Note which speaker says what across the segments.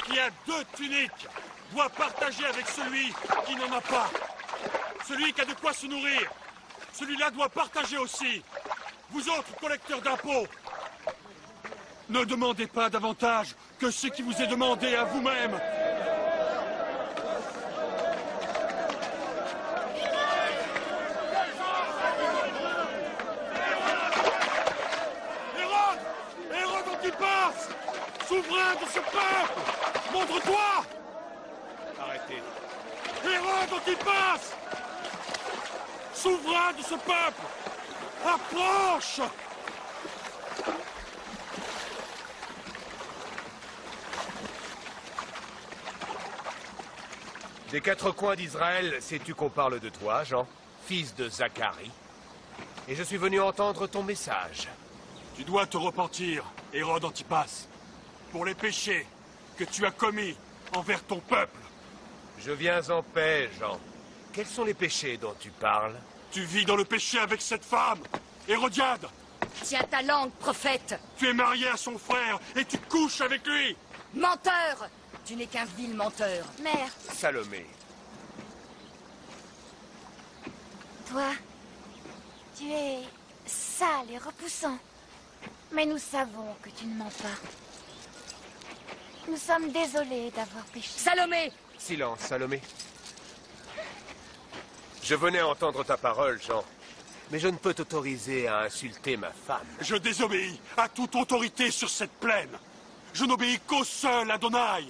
Speaker 1: qui a 2 tuniques doit partager avec celui qui n'en a pas. Celui qui a de quoi se nourrir, celui-là doit partager aussi. Vous autres collecteurs d'impôts, ne demandez pas davantage que ce qui vous est demandé à vous-même. Hérode Antipas, souverain de ce peuple, montre-toi!
Speaker 2: Arrêtez.
Speaker 1: Hérode Antipas, souverain de ce peuple, approche!
Speaker 2: Des 4 coins d'Israël, sais-tu qu'on parle de toi, Jean, fils de Zacharie? Et je suis venu entendre ton message.
Speaker 1: Tu dois te repentir, Hérode Antipas, pour les péchés que tu as commis envers ton peuple.
Speaker 2: Je viens en paix, Jean. Quels sont les péchés dont tu parles?
Speaker 1: Tu vis dans le péché avec cette femme, Hérodiade.
Speaker 3: Tiens ta langue, prophète.
Speaker 1: Tu es marié à son frère et tu couches avec lui.
Speaker 3: Menteur! Tu n'es qu'un vil menteur.
Speaker 4: Mère,
Speaker 2: Salomé.
Speaker 4: toi, tu es sale et repoussant. Mais nous savons que tu ne mens pas. Nous sommes désolés d'avoir péché.
Speaker 3: Salomé!
Speaker 2: Silence, Salomé. Je venais entendre ta parole, Jean. Mais je ne peux t'autoriser à insulter ma femme.
Speaker 1: Je désobéis à toute autorité sur cette plaine. Je n'obéis qu'au seul Adonai.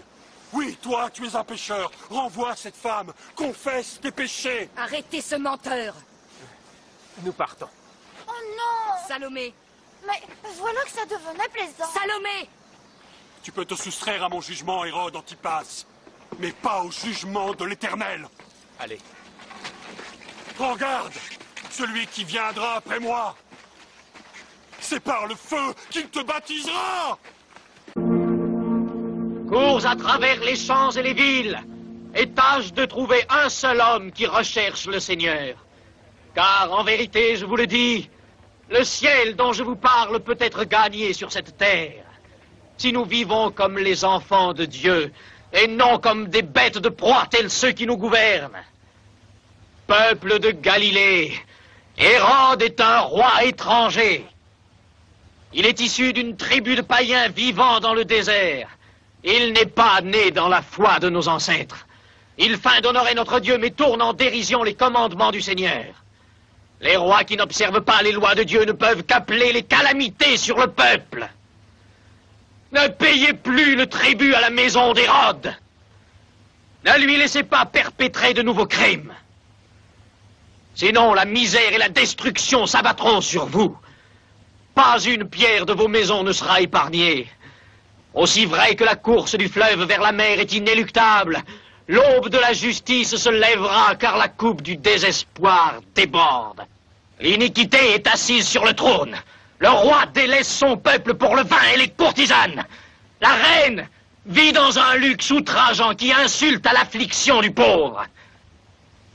Speaker 1: Oui, toi, tu es un pécheur. Renvoie cette femme. Confesse tes péchés.
Speaker 3: Arrêtez ce menteur!
Speaker 2: Nous partons.
Speaker 4: Oh non!
Speaker 3: Salomé!
Speaker 4: Mais voilà que ça devenait plaisant.
Speaker 3: Salomé!
Speaker 1: Tu peux te soustraire à mon jugement, Hérode Antipas, mais pas au jugement de l'Éternel.
Speaker 2: Allez.
Speaker 1: Prends garde, celui qui viendra après moi. C'est par le feu qu'il te baptisera.
Speaker 5: Cours à travers les champs et les villes, et tâche de trouver un seul homme qui recherche le Seigneur. Car en vérité, je vous le dis, le ciel dont je vous parle peut être gagné sur cette terre, si nous vivons comme les enfants de Dieu, et non comme des bêtes de proie tels ceux qui nous gouvernent. Peuple de Galilée, Hérode est un roi étranger. Il est issu d'une tribu de païens vivant dans le désert. Il n'est pas né dans la foi de nos ancêtres. Il feint d'honorer notre Dieu, mais tourne en dérision les commandements du Seigneur. Les rois qui n'observent pas les lois de Dieu ne peuvent qu'appeler les calamités sur le peuple. Ne payez plus le tribut à la maison d'Hérode. Ne lui laissez pas perpétrer de nouveaux crimes. Sinon, la misère et la destruction s'abattront sur vous. Pas une pierre de vos maisons ne sera épargnée. Aussi vrai que la course du fleuve vers la mer est inéluctable, l'aube de la justice se lèvera, car la coupe du désespoir déborde. L'iniquité est assise sur le trône. Le roi délaisse son peuple pour le vin et les courtisanes. La reine vit dans un luxe outrageant qui insulte à l'affliction du pauvre.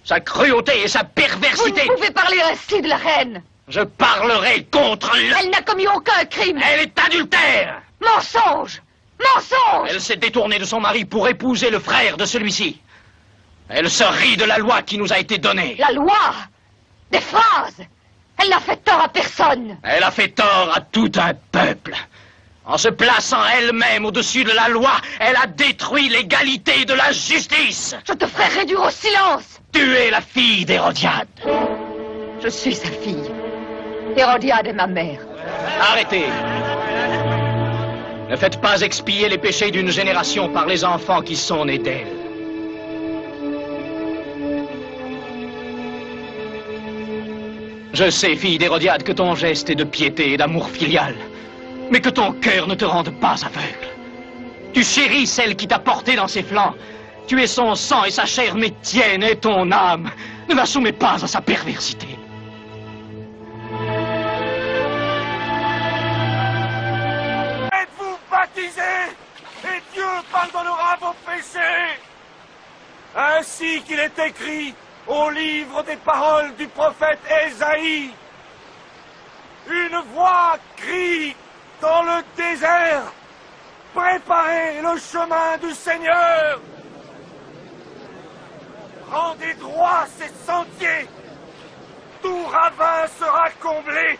Speaker 5: Sa cruauté et sa perversité...
Speaker 4: Vous ne pouvez parler ainsi de la reine.
Speaker 5: Je parlerai contre
Speaker 4: Elle n'a commis aucun crime.
Speaker 5: Elle est adultère.
Speaker 4: Mensonge! Mensonge!
Speaker 5: Elle s'est détournée de son mari pour épouser le frère de celui-ci. Elle se rit de la loi qui nous a été donnée.
Speaker 4: La loi! Des phrases! Elle n'a fait tort à personne.
Speaker 5: Elle a fait tort à tout un peuple. En se plaçant elle-même au-dessus de la loi, elle a détruit l'égalité de la justice.
Speaker 4: Je te ferai réduire au silence.
Speaker 5: Tu es la fille d'Hérodiade.
Speaker 4: Je suis sa fille. Hérodiade est ma mère.
Speaker 5: Arrêtez. Ne faites pas expier les péchés d'une génération par les enfants qui sont nés d'elle. Je sais, fille d'Hérodiade, que ton geste est de piété et d'amour filial, mais que ton cœur ne te rende pas aveugle. Tu chéris celle qui t'a porté dans ses flancs. Tu es son sang et sa chair, mais tienne est ton âme. Ne la soumets pas à sa perversité.
Speaker 1: Êtes-vous baptisés et Dieu pardonnera vos péchés. Ainsi qu'il est écrit au livre des paroles du prophète Ésaïe. Une voix crie dans le désert.
Speaker 6: Préparez le chemin du Seigneur. Rendez droit ces sentiers. Tout ravin sera comblé.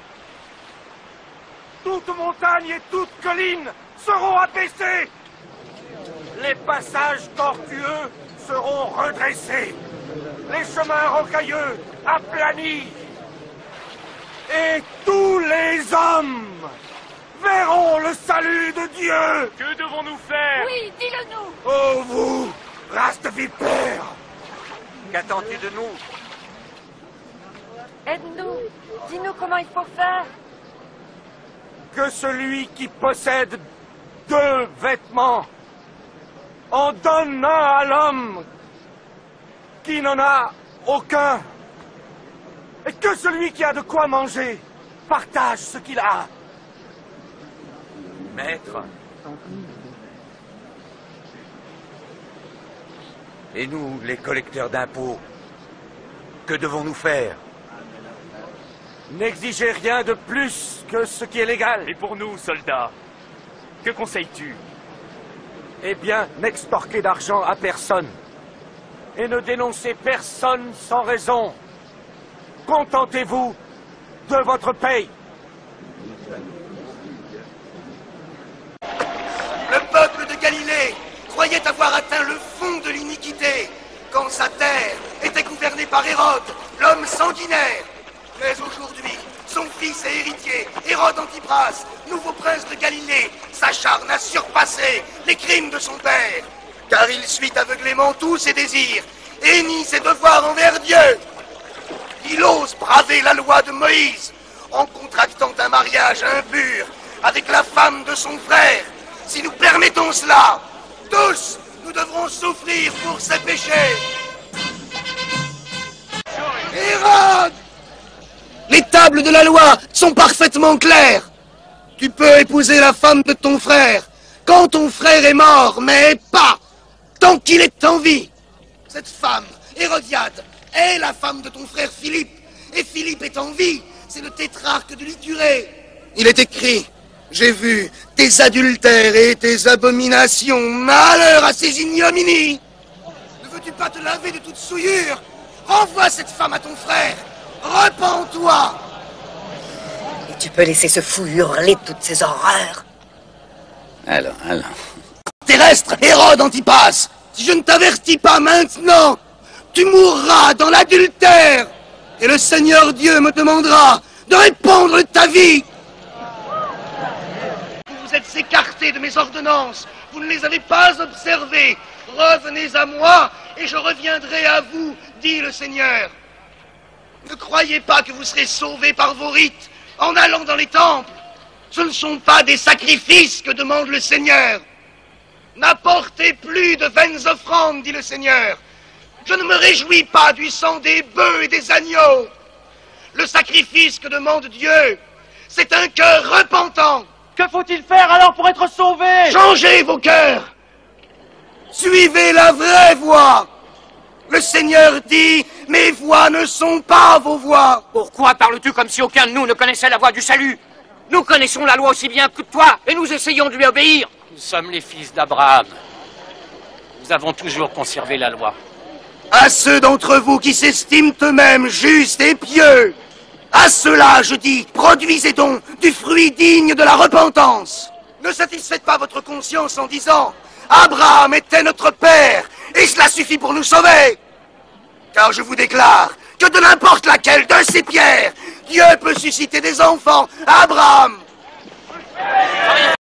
Speaker 6: Toute montagne et toute colline seront abaissées. Les passages tortueux seront redressés. Les chemins rocailleux aplanis. Et tous les hommes verront le salut de Dieu.
Speaker 2: Que devons-nous faire?
Speaker 3: Oui, dis-le-nous.
Speaker 6: Oh vous, race de vipères!
Speaker 7: Qu'attends-tu de nous?
Speaker 3: Aide-nous. Dis-nous comment il faut faire.
Speaker 6: Que celui qui possède 2 vêtements en donne un à l'homme qui n'en a aucun. Et que celui qui a de quoi manger partage ce qu'il a.
Speaker 7: Maître. Et nous, les collecteurs d'impôts, que devons-nous faire?
Speaker 6: N'exigez rien de plus que ce qui est légal.
Speaker 2: Et pour nous, soldats, que conseilles-tu?
Speaker 6: Eh bien, n'extorquez d'argent à personne. Et ne dénoncez personne sans raison. Contentez-vous de votre paye.
Speaker 8: Le peuple de Galilée croyait avoir atteint le fond de l'iniquité quand sa terre était gouvernée par Hérode, l'homme sanguinaire. Mais aujourd'hui, son fils et héritier, Hérode Antipras, nouveau prince de Galilée, s'acharne à surpasser les crimes de son père. Car il suit aveuglément tous ses désirs et nie ses devoirs envers Dieu. Il ose braver la loi de Moïse en contractant un mariage impur avec la femme de son frère. Si nous permettons cela, tous, nous devrons souffrir pour ses péchés. Hérode! Les tables de la loi sont parfaitement claires. Tu peux épouser la femme de ton frère quand ton frère est mort, mais pas tant qu'il est en vie. Cette femme, Hérodiade, est la femme de ton frère Philippe. Et Philippe est en vie. C'est le tétrarque de l'Iturée. Il est écrit: j'ai vu tes adultères et tes abominations. Malheur à ces ignominies. Ne veux-tu pas te laver de toute souillure? Renvoie cette femme à ton frère. Repens-toi.
Speaker 3: Et tu peux laisser ce fou hurler toutes ces horreurs?
Speaker 8: Alors. Terrestre, Hérode Antipas, si je ne t'avertis pas maintenant, tu mourras dans l'adultère. Et le Seigneur Dieu me demandera de répondre de ta vie. Vous êtes écartés de mes ordonnances. Vous ne les avez pas observées. Revenez à moi et je reviendrai à vous, dit le Seigneur. Ne croyez pas que vous serez sauvés par vos rites en allant dans les temples. Ce ne sont pas des sacrifices que demande le Seigneur. N'apportez plus de vaines offrandes, dit le Seigneur. Je ne me réjouis pas du sang des bœufs et des agneaux. Le sacrifice que demande Dieu, c'est un cœur repentant.
Speaker 5: Que faut-il faire alors pour être sauvé?
Speaker 8: Changez vos cœurs. Suivez la vraie voie. Le Seigneur dit, mes voies ne sont pas vos voies.
Speaker 5: Pourquoi parles-tu comme si aucun de nous ne connaissait la voie du salut? Nous connaissons la loi aussi bien que toi, et nous essayons de lui obéir. Nous sommes les fils d'Abraham. Nous avons toujours conservé la loi.
Speaker 8: À ceux d'entre vous qui s'estiment eux-mêmes justes et pieux, à ceux-là, je dis, produisez donc du fruit digne de la repentance. Ne satisfaites pas votre conscience en disant, Abraham était notre père, et cela suffit pour nous sauver. Car je vous déclare que de n'importe laquelle de ces pierres, Dieu peut susciter des enfants à Abraham.